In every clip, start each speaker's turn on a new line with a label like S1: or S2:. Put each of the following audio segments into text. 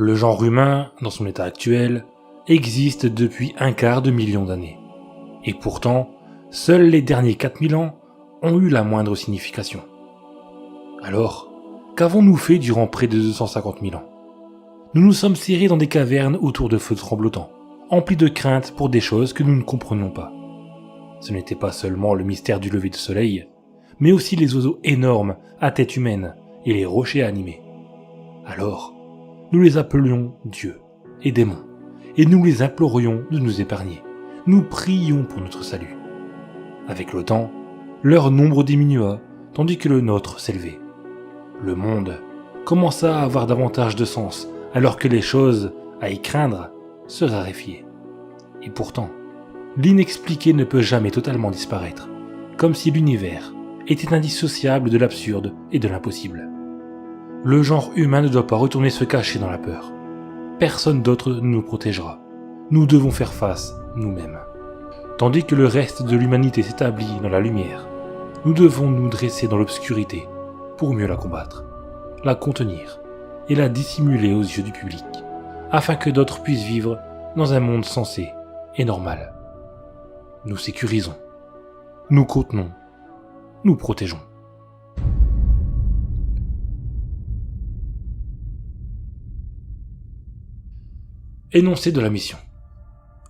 S1: Le genre humain, dans son état actuel, existe depuis 250 000 d'années. Et pourtant, seuls les derniers 4000 ans ont eu la moindre signification. Alors, qu'avons-nous fait durant près de 250 000 ans? Nous nous sommes serrés dans des cavernes autour de feux tremblotants, emplis de crainte pour des choses que nous ne comprenions pas. Ce n'était pas seulement le mystère du lever du soleil, mais aussi les oiseaux énormes à tête humaine et les rochers animés. Alors, nous les appelions dieux et démons, et nous les implorions de nous épargner. Nous prions pour notre salut. Avec le temps, leur nombre diminua, tandis que le nôtre s'élevait. Le monde commença à avoir davantage de sens, alors que les choses à y craindre se raréfiaient. Et pourtant, l'inexpliqué ne peut jamais totalement disparaître, comme si l'univers était indissociable de l'absurde et de l'impossible. Le genre humain ne doit pas retourner se cacher dans la peur. Personne d'autre ne nous protégera. Nous devons faire face nous-mêmes. Tandis que le reste de l'humanité s'établit dans la lumière, nous devons nous dresser dans l'obscurité pour mieux la combattre, la contenir et la dissimuler aux yeux du public, afin que d'autres puissent vivre dans un monde sensé et normal. Nous sécurisons, nous contenons, nous protégeons. Énoncé de la mission.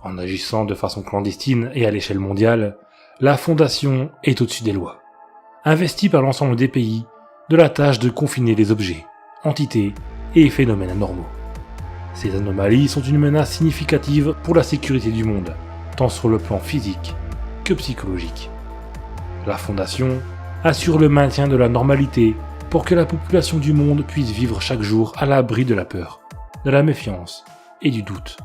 S1: En agissant de façon clandestine et à l'échelle mondiale, la Fondation est au-dessus des lois, investie par l'ensemble des pays de la tâche de confiner les objets, entités et phénomènes anormaux. Ces anomalies sont une menace significative pour la sécurité du monde, tant sur le plan physique que psychologique. La Fondation assure le maintien de la normalité pour que la population du monde puisse vivre chaque jour à l'abri de la peur, de la méfiance et du doute,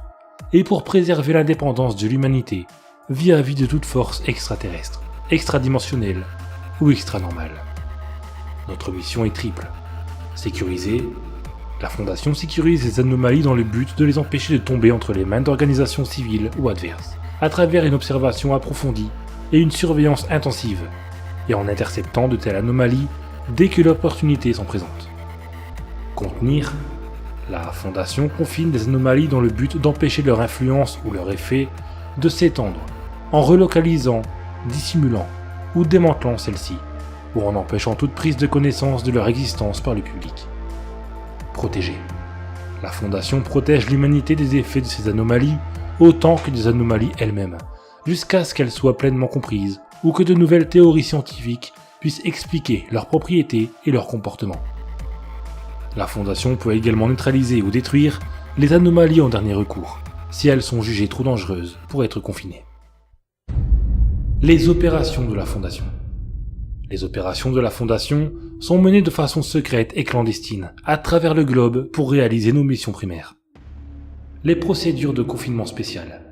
S1: et pour préserver l'indépendance de l'humanité vis-à-vis de toute force extraterrestre, extradimensionnelle ou extranormale. Notre mission est triple. Sécuriser. La Fondation sécurise les anomalies dans le but de les empêcher de tomber entre les mains d'organisations civiles ou adverses, à travers une observation approfondie et une surveillance intensive, et en interceptant de telles anomalies dès que l'opportunité s'en présente. Contenir. La Fondation confine des anomalies dans le but d'empêcher leur influence ou leur effet de s'étendre, en relocalisant, dissimulant ou démantelant celles-ci, ou en empêchant toute prise de connaissance de leur existence par le public. Protéger. La Fondation protège l'humanité des effets de ces anomalies autant que des anomalies elles-mêmes, jusqu'à ce qu'elles soient pleinement comprises ou que de nouvelles théories scientifiques puissent expliquer leurs propriétés et leur comportement. La Fondation peut également neutraliser ou détruire les anomalies en dernier recours, si elles sont jugées trop dangereuses pour être confinées. Les opérations de la Fondation. Les opérations de la Fondation sont menées de façon secrète et clandestine à travers le globe pour réaliser nos missions primaires. Les procédures de confinement spécial.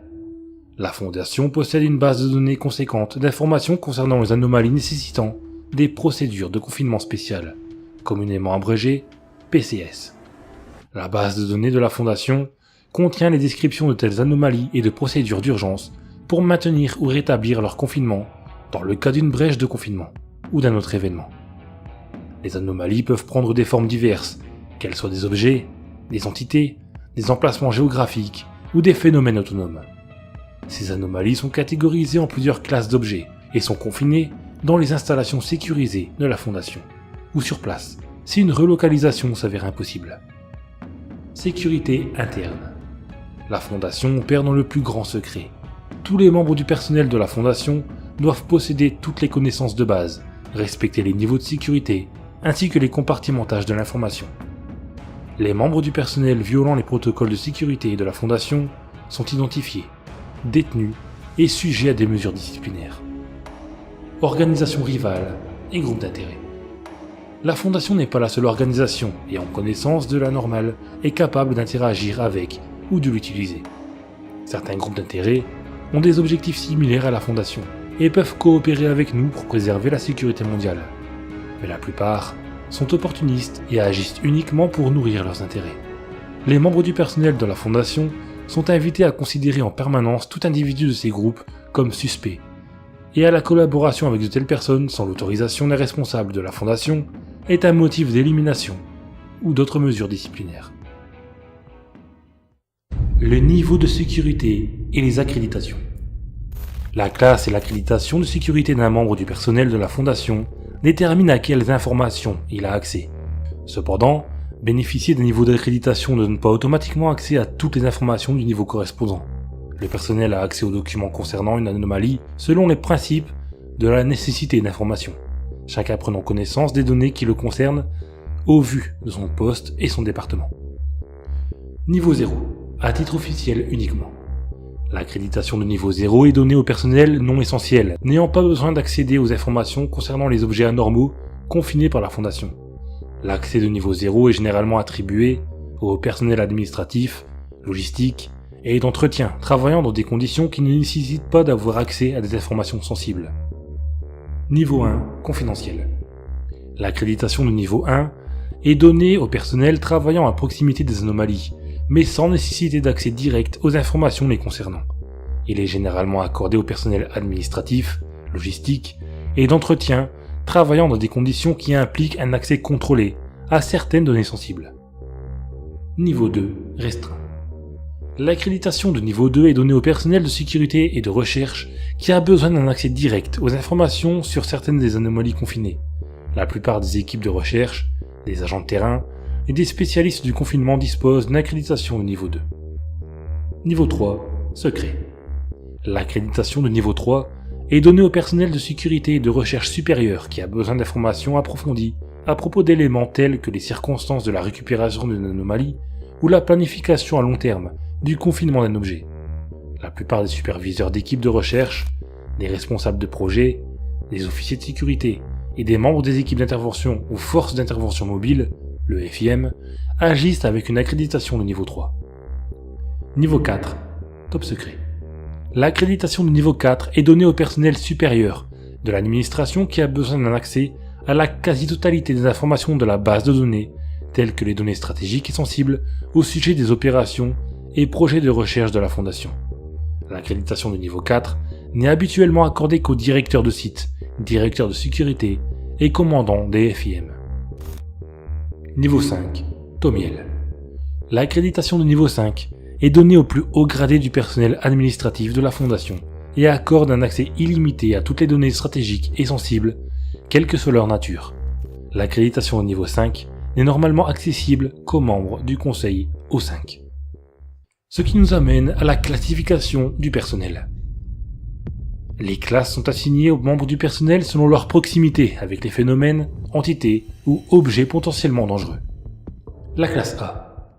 S1: La Fondation possède une base de données conséquente d'informations concernant les anomalies nécessitant des procédures de confinement spécial, communément abrégées PCS. La base de données de la Fondation contient les descriptions de telles anomalies et de procédures d'urgence pour maintenir ou rétablir leur confinement dans le cas d'une brèche de confinement ou d'un autre événement. Les anomalies peuvent prendre des formes diverses, qu'elles soient des objets, des entités, des emplacements géographiques ou des phénomènes autonomes. Ces anomalies sont catégorisées en plusieurs classes d'objets et sont confinées dans les installations sécurisées de la Fondation ou sur place, si une relocalisation s'avère impossible. Sécurité interne. La Fondation opère dans le plus grand secret. Tous les membres du personnel de la Fondation doivent posséder toutes les connaissances de base, respecter les niveaux de sécurité, ainsi que les compartimentages de l'information. Les membres du personnel violant les protocoles de sécurité de la Fondation sont identifiés, détenus et sujets à des mesures disciplinaires. Organisations rivales et groupes d'intérêt. La Fondation n'est pas la seule organisation ayant connaissance de la normale et capable d'interagir avec ou de l'utiliser. Certains groupes d'intérêt ont des objectifs similaires à la Fondation et peuvent coopérer avec nous pour préserver la sécurité mondiale. Mais la plupart sont opportunistes et agissent uniquement pour nourrir leurs intérêts. Les membres du personnel de la Fondation sont invités à considérer en permanence tout individu de ces groupes comme suspect, et à la collaboration avec de telles personnes sans l'autorisation des responsables de la Fondation est un motif d'élimination ou d'autres mesures disciplinaires. Le niveau de sécurité et les accréditations. La classe et l'accréditation de sécurité d'un membre du personnel de la Fondation détermine à quelles informations il a accès. Cependant, bénéficier d'un niveau d'accréditation ne donne pas automatiquement accès à toutes les informations du niveau correspondant. Le personnel a accès aux documents concernant une anomalie selon les principes de la nécessité d'information, chacun prenant connaissance des données qui le concernent au vu de son poste et son département. Niveau 0, à titre officiel uniquement. L'accréditation de niveau 0 est donnée au personnel non essentiel, n'ayant pas besoin d'accéder aux informations concernant les objets anormaux confinés par la Fondation. L'accès de niveau 0 est généralement attribué au personnel administratif, logistique et d'entretien, travaillant dans des conditions qui ne nécessitent pas d'avoir accès à des informations sensibles. Niveau 1, confidentiel. L'accréditation de niveau 1 est donnée au personnel travaillant à proximité des anomalies, mais sans nécessité d'accès direct aux informations les concernant. Il est généralement accordé au personnel administratif, logistique et d'entretien, travaillant dans des conditions qui impliquent un accès contrôlé à certaines données sensibles. Niveau 2, restreint. L'accréditation de niveau 2 est donnée au personnel de sécurité et de recherche qui a besoin d'un accès direct aux informations sur certaines des anomalies confinées. La plupart des équipes de recherche, des agents de terrain et des spécialistes du confinement disposent d'une accréditation de niveau 2. Niveau 3, secret. L'accréditation de niveau 3 est donnée au personnel de sécurité et de recherche supérieure qui a besoin d'informations approfondies à propos d'éléments tels que les circonstances de la récupération d'une anomalie ou la planification à long terme du confinement d'un objet. La plupart des superviseurs d'équipes de recherche, des responsables de projet, des officiers de sécurité et des membres des équipes d'intervention ou forces d'intervention mobile, le FIM, agissent avec une accréditation de niveau 3. Niveau 4, top secret. L'accréditation de niveau 4 est donnée au personnel supérieur de l'administration qui a besoin d'un accès à la quasi-totalité des informations de la base de données, telles que les données stratégiques et sensibles au sujet des opérations et projets de recherche de la Fondation. L'accréditation de niveau 4 n'est habituellement accordée qu'aux directeurs de site, directeurs de sécurité et commandants des FIM. Niveau 5, Tomiel. L'accréditation de niveau 5 est donnée au plus haut gradé du personnel administratif de la Fondation et accorde un accès illimité à toutes les données stratégiques et sensibles, quelle que soit leur nature. L'accréditation au niveau 5 n'est normalement accessible qu'aux membres du conseil O5. Ce qui nous amène à la classification du personnel. Les classes sont assignées aux membres du personnel selon leur proximité avec les phénomènes, entités ou objets potentiellement dangereux. La classe A.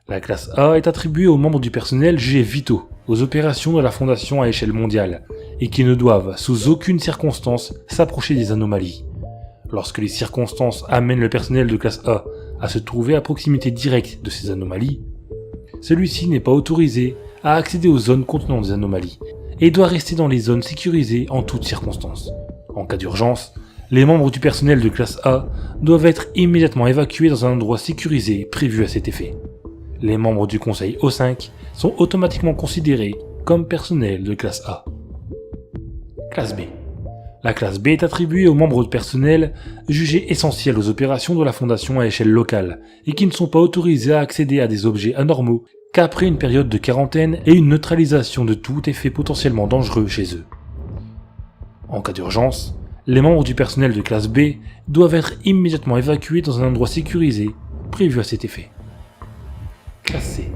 S1: La classe A est attribuée aux membres du personnel jugés vitaux aux opérations de la Fondation à échelle mondiale et qui ne doivent sous aucune circonstance s'approcher des anomalies. Lorsque les circonstances amènent le personnel de classe A à se trouver à proximité directe de ces anomalies, celui-ci n'est pas autorisé à accéder aux zones contenant des anomalies et doit rester dans les zones sécurisées en toutes circonstances. En cas d'urgence, les membres du personnel de classe A doivent être immédiatement évacués dans un endroit sécurisé prévu à cet effet. Les membres du conseil O5 sont automatiquement considérés comme personnel de classe A. Classe B. La classe B est attribuée aux membres du personnel jugés essentiels aux opérations de la Fondation à échelle locale et qui ne sont pas autorisés à accéder à des objets anormaux qu'après une période de quarantaine et une neutralisation de tout effet potentiellement dangereux chez eux. En cas d'urgence, les membres du personnel de classe B doivent être immédiatement évacués dans un endroit sécurisé prévu à cet effet. Classe C.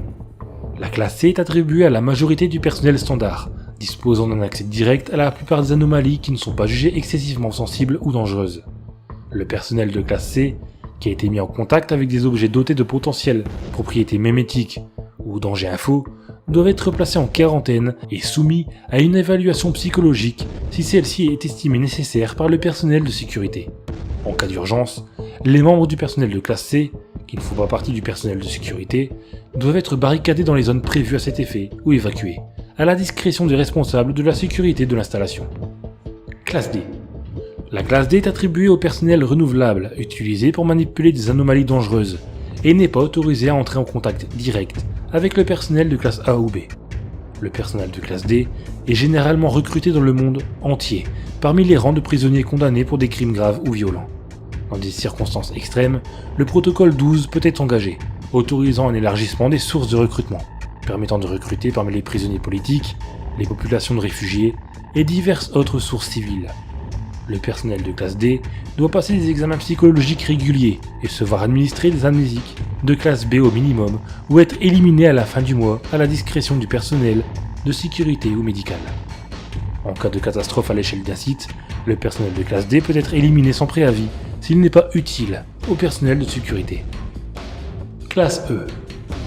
S1: La classe C est attribuée à la majorité du personnel standard, disposant d'un accès direct à la plupart des anomalies qui ne sont pas jugées excessivement sensibles ou dangereuses. Le personnel de classe C, qui a été mis en contact avec des objets dotés de potentielles propriétés mémétiques ou dangers info, doivent être placés en quarantaine et soumis à une évaluation psychologique si celle-ci est estimée nécessaire par le personnel de sécurité. En cas d'urgence, les membres du personnel de classe C, qui ne font pas partie du personnel de sécurité, doivent être barricadés dans les zones prévues à cet effet ou évacués, à la discrétion des responsables de la sécurité de l'installation. Classe D. La classe D est attribuée au personnel renouvelable utilisé pour manipuler des anomalies dangereuses et n'est pas autorisé à entrer en contact direct avec le personnel de classe A ou B. Le personnel de classe D est généralement recruté dans le monde entier parmi les rangs de prisonniers condamnés pour des crimes graves ou violents. Dans des circonstances extrêmes, le protocole 12 peut être engagé, autorisant un élargissement des sources de recrutement. permettant de recruter parmi les prisonniers politiques, les populations de réfugiés et diverses autres sources civiles. Le personnel de classe D doit passer des examens psychologiques réguliers et se voir administrer des amnésiques de classe B au minimum ou être éliminé à la fin du mois à la discrétion du personnel de sécurité ou médical. En cas de catastrophe à l'échelle d'un site, le personnel de classe D peut être éliminé sans préavis s'il n'est pas utile au personnel de sécurité. Classe E.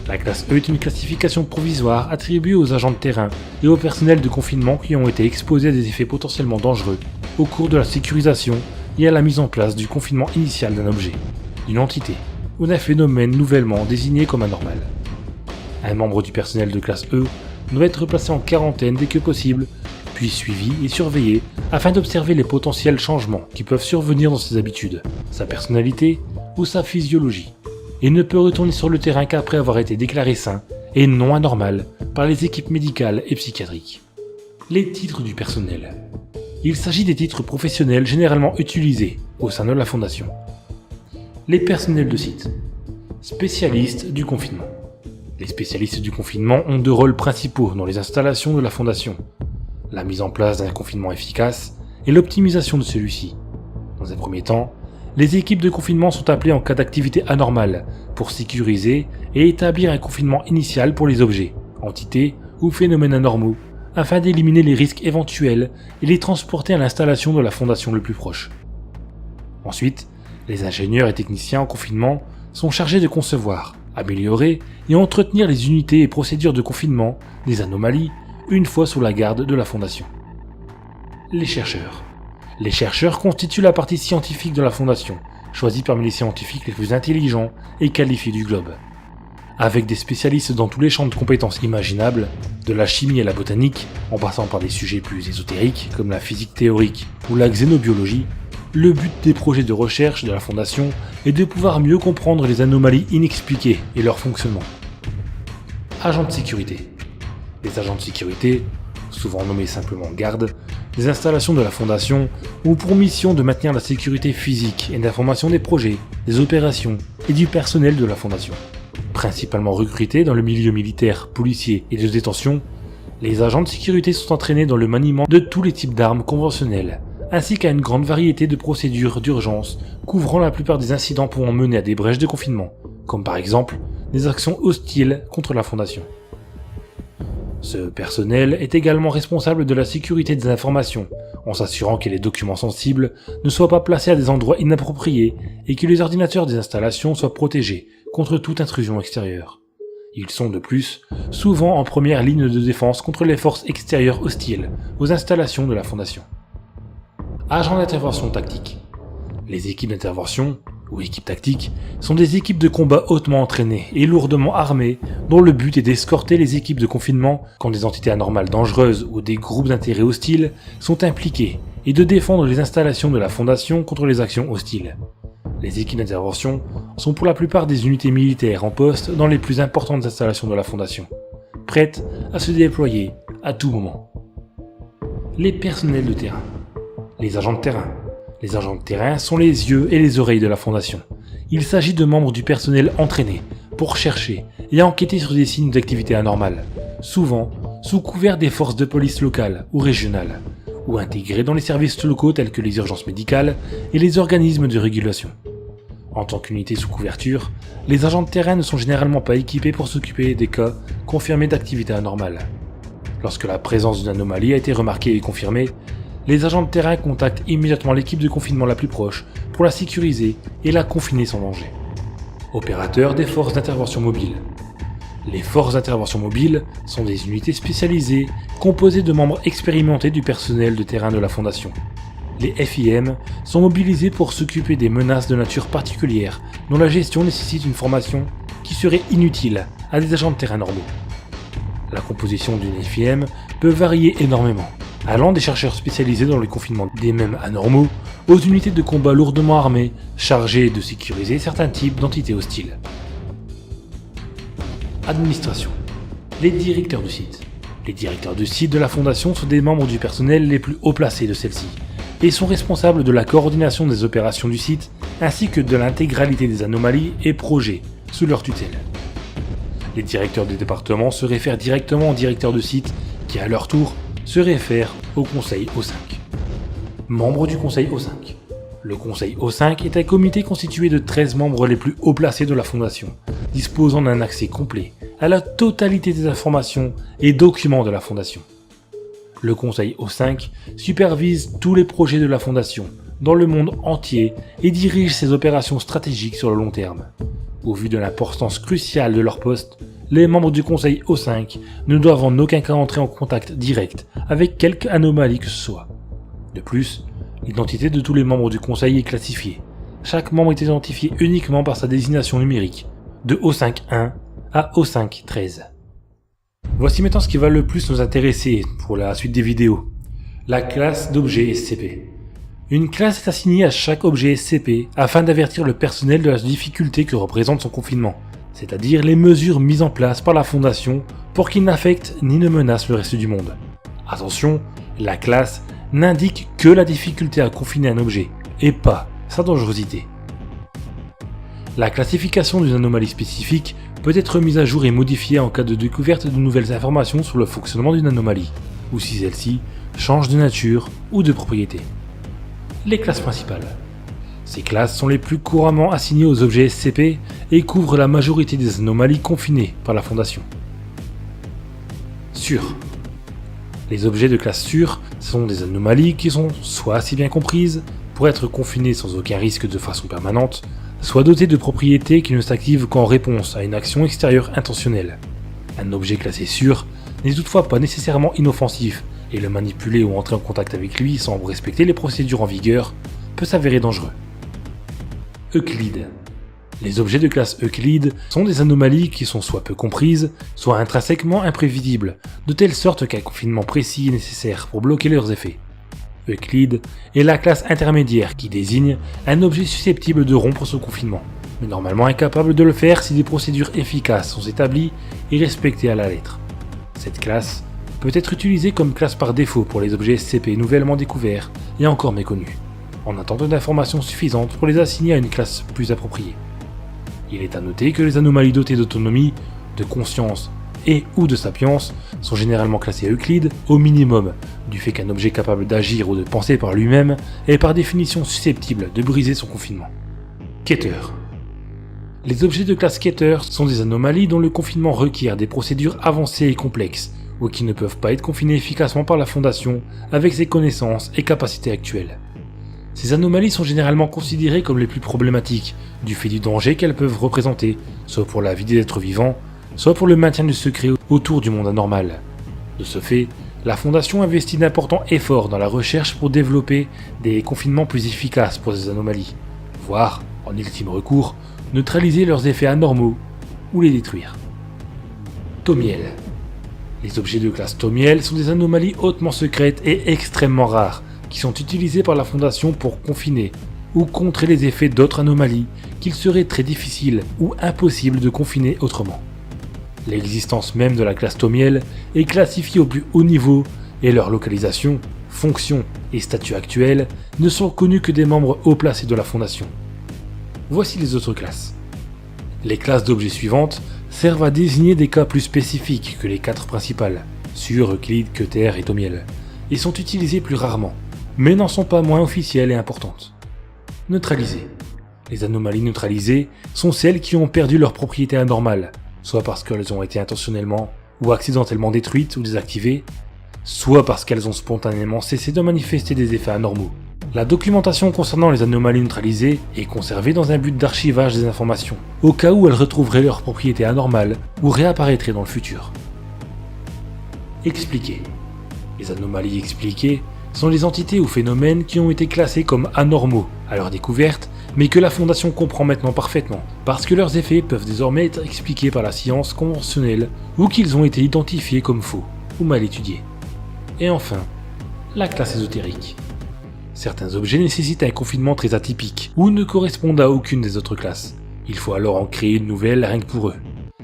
S1: La classe E est une classification provisoire attribuée aux agents de terrain et au personnel de confinement qui ont été exposés à des effets potentiellement dangereux au cours de la sécurisation et à la mise en place du confinement initial d'un objet, d'une entité ou d'un phénomène nouvellement désigné comme anormal. Un membre du personnel de classe E doit être placé en quarantaine dès que possible, puis suivi et surveillé afin d'observer les potentiels changements qui peuvent survenir dans ses habitudes, sa personnalité ou sa physiologie, et ne peut retourner sur le terrain qu'après avoir été déclaré sain et non anormal par les équipes médicales et psychiatriques. Les titres du personnel. Il s'agit des titres professionnels généralement utilisés au sein de la Fondation. Les personnels de site. Spécialistes du confinement. Les spécialistes du confinement ont deux rôles principaux dans les installations de la Fondation: la mise en place d'un confinement efficace et l'optimisation de celui-ci. Dans un premier temps, les équipes de confinement sont appelées en cas d'activité anormale pour sécuriser et établir un confinement initial pour les objets, entités ou phénomènes anormaux, afin d'éliminer les risques éventuels et les transporter à l'installation de la Fondation le plus proche. Ensuite, les ingénieurs et techniciens en confinement sont chargés de concevoir, améliorer et entretenir les unités et procédures de confinement des anomalies une fois sous la garde de la Fondation. Les chercheurs. Les chercheurs constituent la partie scientifique de la Fondation, choisie parmi les scientifiques les plus intelligents et qualifiés du globe. Avec des spécialistes dans tous les champs de compétences imaginables, de la chimie à la botanique, en passant par des sujets plus ésotériques comme la physique théorique ou la xénobiologie, le but des projets de recherche de la Fondation est de pouvoir mieux comprendre les anomalies inexpliquées et leur fonctionnement. Agents de sécurité. Les agents de sécurité, souvent nommés simplement gardes, les installations de la Fondation ont pour mission de maintenir la sécurité physique et d'information des projets, des opérations et du personnel de la Fondation. Principalement recrutés dans le milieu militaire, policier et de détention, les agents de sécurité sont entraînés dans le maniement de tous les types d'armes conventionnelles, ainsi qu'à une grande variété de procédures d'urgence couvrant la plupart des incidents pouvant mener à des brèches de confinement, comme par exemple des actions hostiles contre la Fondation. Ce personnel est également responsable de la sécurité des informations, en s'assurant que les documents sensibles ne soient pas placés à des endroits inappropriés et que les ordinateurs des installations soient protégés contre toute intrusion extérieure. Ils sont de plus souvent en première ligne de défense contre les forces extérieures hostiles aux installations de la Fondation. Agents d'intervention tactique. Les équipes d'intervention, ou équipes tactiques, sont des équipes de combat hautement entraînées et lourdement armées dont le but est d'escorter les équipes de confinement quand des entités anormales dangereuses ou des groupes d'intérêts hostiles sont impliqués et de défendre les installations de la Fondation contre les actions hostiles. Les équipes d'intervention sont pour la plupart des unités militaires en poste dans les plus importantes installations de la Fondation, prêtes à se déployer à tout moment. Les personnels de terrain. Les agents de terrain. Les agents de terrain sont les yeux et les oreilles de la Fondation. Il s'agit de membres du personnel entraînés pour chercher et enquêter sur des signes d'activité anormale, souvent sous couvert des forces de police locales ou régionales, ou intégrés dans les services locaux tels que les urgences médicales et les organismes de régulation. En tant qu'unité sous couverture, les agents de terrain ne sont généralement pas équipés pour s'occuper des cas confirmés d'activité anormale. Lorsque la présence d'une anomalie a été remarquée et confirmée, les agents de terrain contactent immédiatement l'équipe de confinement la plus proche pour la sécuriser et la confiner sans danger. Opérateurs des forces d'intervention mobile. Les forces d'intervention mobile sont des unités spécialisées composées de membres expérimentés du personnel de terrain de la Fondation. Les FIM sont mobilisés pour s'occuper des menaces de nature particulière dont la gestion nécessite une formation qui serait inutile à des agents de terrain normaux. La composition d'une FIM peut varier énormément, allant des chercheurs spécialisés dans le confinement des mêmes anormaux aux unités de combat lourdement armées chargées de sécuriser certains types d'entités hostiles. Administration. Les directeurs du site. Les directeurs du site de la Fondation sont des membres du personnel les plus haut placés de celle-ci et sont responsables de la coordination des opérations du site ainsi que de l'intégralité des anomalies et projets sous leur tutelle. Les directeurs de département se réfèrent directement aux directeurs de site qui, à leur tour, se réfèrent au conseil O5. Membres du conseil O5. Le conseil O5 est un comité constitué de 13 membres les plus haut placés de la fondation, disposant d'un accès complet à la totalité des informations et documents de la fondation. Le conseil O5 supervise tous les projets de la fondation dans le monde entier et dirige ses opérations stratégiques sur le long terme. Au vu de l'importance cruciale de leur poste, les membres du conseil O5 ne doivent en aucun cas entrer en contact direct avec quelque anomalie que ce soit. De plus, l'identité de tous les membres du conseil est classifiée. Chaque membre est identifié uniquement par sa désignation numérique, de O5-1 à O5-13. Voici maintenant ce qui va le plus nous intéresser pour la suite des vidéos. La classe d'objets SCP. Une classe est assignée à chaque objet SCP afin d'avertir le personnel de la difficulté que représente son confinement, c'est-à-dire les mesures mises en place par la Fondation pour qu'il n'affecte ni ne menace le reste du monde. Attention, la classe n'indique que la difficulté à confiner un objet, et pas sa dangerosité. La classification d'une anomalie spécifique peut être mise à jour et modifiée en cas de découverte de nouvelles informations sur le fonctionnement d'une anomalie, ou si celle-ci change de nature ou de propriété. Les classes principales. Ces classes sont les plus couramment assignées aux objets SCP et couvrent la majorité des anomalies confinées par la Fondation. Sûrs. Les objets de classe sûre sont des anomalies qui sont soit assez bien comprises pour être confinées sans aucun risque de façon permanente, soit dotées de propriétés qui ne s'activent qu'en réponse à une action extérieure intentionnelle. Un objet classé sûr n'est toutefois pas nécessairement inoffensif, et le manipuler ou entrer en contact avec lui sans respecter les procédures en vigueur peut s'avérer dangereux. Euclide. Les objets de classe Euclide sont des anomalies qui sont soit peu comprises, soit intrinsèquement imprévisibles, de telle sorte qu'un confinement précis est nécessaire pour bloquer leurs effets. Euclide est la classe intermédiaire qui désigne un objet susceptible de rompre son confinement, mais normalement incapable de le faire si des procédures efficaces sont établies et respectées à la lettre. Cette classe peut être utilisée comme classe par défaut pour les objets SCP nouvellement découverts et encore méconnus, en attente d'informations suffisantes pour les assigner à une classe plus appropriée. Il est à noter que les anomalies dotées d'autonomie, de conscience et ou de sapience sont généralement classées Euclide au minimum, du fait qu'un objet capable d'agir ou de penser par lui-même est par définition susceptible de briser son confinement. Keter. Les objets de classe Keter sont des anomalies dont le confinement requiert des procédures avancées et complexes, ou qui ne peuvent pas être confinés efficacement par la Fondation avec ses connaissances et capacités actuelles. Ces anomalies sont généralement considérées comme les plus problématiques, du fait du danger qu'elles peuvent représenter, soit pour la vie des êtres vivants, soit pour le maintien du secret autour du monde anormal. De ce fait, la Fondation investit d'importants efforts dans la recherche pour développer des confinements plus efficaces pour ces anomalies, voire, en ultime recours, neutraliser leurs effets anormaux ou les détruire. Thaumiel. Les objets de classe Thaumiel sont des anomalies hautement secrètes et extrêmement rares, qui sont utilisées par la Fondation pour confiner ou contrer les effets d'autres anomalies qu'il serait très difficile ou impossible de confiner autrement. L'existence même de la classe Thaumiel est classifiée au plus haut niveau et leur localisation, fonction et statut actuel ne sont connus que des membres haut placés de la Fondation. Voici les autres classes. Les classes d'objets suivantes servent à désigner des cas plus spécifiques que les 4 principales, Sûrs, Euclide, Keter et Thaumiel, et sont utilisées plus rarement, mais n'en sont pas moins officielles et importantes. Neutralisées. Les anomalies neutralisées sont celles qui ont perdu leur propriété anormale, soit parce qu'elles ont été intentionnellement ou accidentellement détruites ou désactivées, soit parce qu'elles ont spontanément cessé de manifester des effets anormaux. La documentation concernant les anomalies neutralisées est conservée dans un but d'archivage des informations, au cas où elles retrouveraient leur propriété anormale ou réapparaîtraient dans le futur. Expliquées. Les anomalies expliquées sont les entités ou phénomènes qui ont été classés comme anormaux à leur découverte, mais que la Fondation comprend maintenant parfaitement, parce que leurs effets peuvent désormais être expliqués par la science conventionnelle ou qu'ils ont été identifiés comme faux ou mal étudiés. Et enfin, la classe ésotérique. Certains objets nécessitent un confinement très atypique ou ne correspondent à aucune des autres classes. Il faut alors en créer une nouvelle rien que pour eux.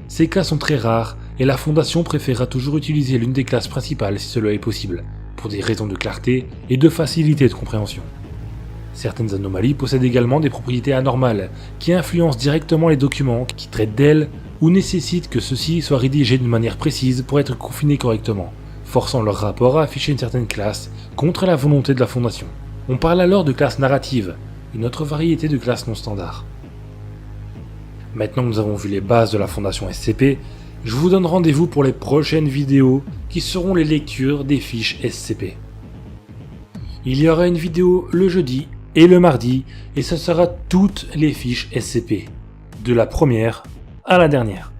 S1: Ces cas sont très rares et la Fondation préférera toujours utiliser l'une des classes principales si cela est possible, pour des raisons de clarté et de facilité de compréhension. Certaines anomalies possèdent également des propriétés anormales qui influencent directement les documents qui traitent d'elles ou nécessitent que ceux-ci soient rédigés d'une manière précise pour être confinés correctement, forçant leur rapport à afficher une certaine classe contre la volonté de la Fondation. On parle alors de classe narrative, une autre variété de classe non standard. Maintenant que nous avons vu les bases de la Fondation SCP, je vous donne rendez-vous pour les prochaines vidéos qui seront les lectures des fiches SCP. Il y aura une vidéo le jeudi et le mardi et ce sera toutes les fiches SCP, de la première à la dernière.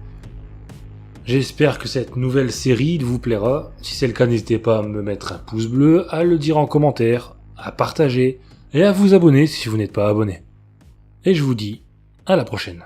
S1: J'espère que cette nouvelle série vous plaira. Si c'est le cas, n'hésitez pas à me mettre un pouce bleu, à le dire en commentaire, à partager et à vous abonner si vous n'êtes pas abonné. Et je vous dis à la prochaine.